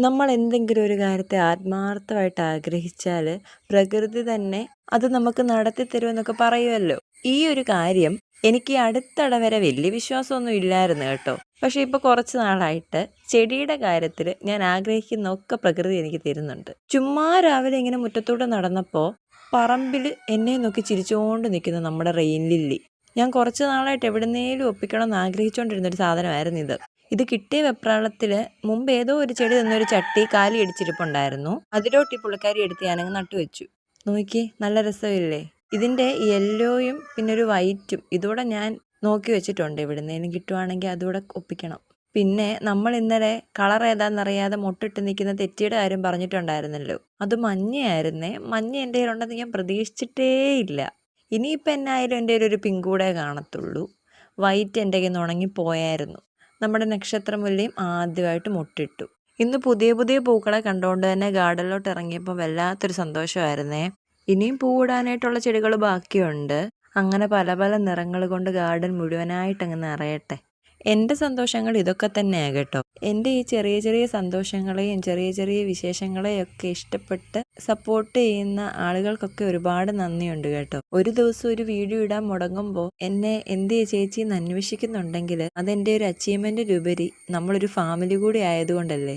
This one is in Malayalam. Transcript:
നമ്മൾ എന്തെങ്കിലും ഒരു കാര്യത്തെ ആത്മാർത്ഥമായിട്ട് ആഗ്രഹിച്ചാൽ പ്രകൃതി തന്നെ അത് നമുക്ക് നടത്തി തരുമെന്നൊക്കെ പറയുമല്ലോ. ഈ ഒരു കാര്യം എനിക്ക് ഈ അടുത്തിടെ വരെ വലിയ വിശ്വാസമൊന്നും ഇല്ലായിരുന്നു കേട്ടോ. പക്ഷേ ഇപ്പോൾ കുറച്ച് നാളായിട്ട് ചെടിയുടെ കാര്യത്തിൽ ഞാൻ ആഗ്രഹിക്കുന്നതൊക്കെ പ്രകൃതി എനിക്ക് തരുന്നുണ്ട്. ചുമ്മാ രാവിലെ ഇങ്ങനെ മുറ്റത്തൂടെ നടന്നപ്പോൾ പറമ്പിൽ എന്നെ നോക്കി ചിരിച്ചുകൊണ്ട് നിൽക്കുന്ന നമ്മുടെ റെയിൻ ലില്ലി. ഞാൻ കുറച്ച് നാളായിട്ട് എവിടുന്നേലും ഒപ്പിക്കണമെന്ന് ആഗ്രഹിച്ചുകൊണ്ടിരുന്നൊരു സാധനമായിരുന്നു ഇത്. ഇത് കിട്ടിയ വെപ്രാളത്തിൽ മുമ്പ് ഏതോ ഒരു ചെടി തന്നൊരു ചട്ടി കാലി അടിച്ചിരിപ്പുണ്ടായിരുന്നു. അതിലോട്ട് ഈ പുള്ളിക്കാരി എടുത്ത് ഞാനങ്ങ് നട്ടുവെച്ചു. നോക്കി, നല്ല രസമില്ലേ? ഇതിൻ്റെ യെല്ലോയും പിന്നെ ഒരു വൈറ്റും ഇതൂടെ ഞാൻ നോക്കി വെച്ചിട്ടുണ്ട്. എവിടുന്നേലും കിട്ടുവാണെങ്കിൽ അതുകൂടെ ഒപ്പിക്കണം. പിന്നെ നമ്മൾ ഇന്നലെ കളർ ഏതാണെന്നറിയാതെ മുട്ടിട്ട് നിൽക്കുന്ന തെറ്റിയുടെ കാര്യം പറഞ്ഞിട്ടുണ്ടായിരുന്നല്ലോ. അത് മഞ്ഞയായിരുന്നേ. മഞ്ഞ എൻ്റെ കയ്യിലുണ്ടെന്ന് ഞാൻ പ്രതീക്ഷിച്ചിട്ടേ ഇല്ല. ഇനിയിപ്പോൾ എന്നായാലും എൻ്റെ കയ്യിലൊരു പിങ്ക് കൂടെ കാണത്തുള്ളൂ. വൈറ്റ് എൻ്റെ കയ്യിൽ നിന്ന് ഉണങ്ങിപ്പോയായിരുന്നു. നമ്മുടെ നക്ഷത്രമുല്ലയും ആദ്യമായിട്ട് മുട്ടിട്ടു. ഇന്ന് പുതിയ പുതിയ പൂക്കളെ കണ്ടുകൊണ്ട് തന്നെ ഗാർഡനിലോട്ട് ഇറങ്ങിയപ്പോൾ വല്ലാത്തൊരു സന്തോഷമായിരുന്നേ. ഇനിയും പൂവിടാനായിട്ടുള്ള ചെടികൾ ബാക്കിയുണ്ട്. അങ്ങനെ പല പല നിറങ്ങൾ കൊണ്ട് ഗാർഡൻ മുഴുവനായിട്ടങ്ങ് നിറയട്ടെ. എൻ്റെ സന്തോഷങ്ങൾ ഇതൊക്കെ തന്നെയാണ് കേട്ടോ. എൻ്റെ ഈ ചെറിയ ചെറിയ സന്തോഷങ്ങളെയും ചെറിയ ചെറിയ വിശേഷങ്ങളെയൊക്കെ ഇഷ്ടപ്പെട്ട് സപ്പോർട്ട് ചെയ്യുന്ന ആളുകൾക്കൊക്കെ ഒരുപാട് നന്ദിയുണ്ട് കേട്ടോ. ഒരു ദിവസം ഒരു വീഡിയോ ഇടാൻ മുടങ്ങുമ്പോൾ എന്നെ എന്തേ ചേച്ചി എന്ന് അന്വേഷിക്കുന്നുണ്ടെങ്കിൽ അതെൻ്റെ ഒരു അച്ചീവ്മെൻറ്റിലുപരി നമ്മളൊരു ഫാമിലി കൂടി ആയതുകൊണ്ടല്ലേ.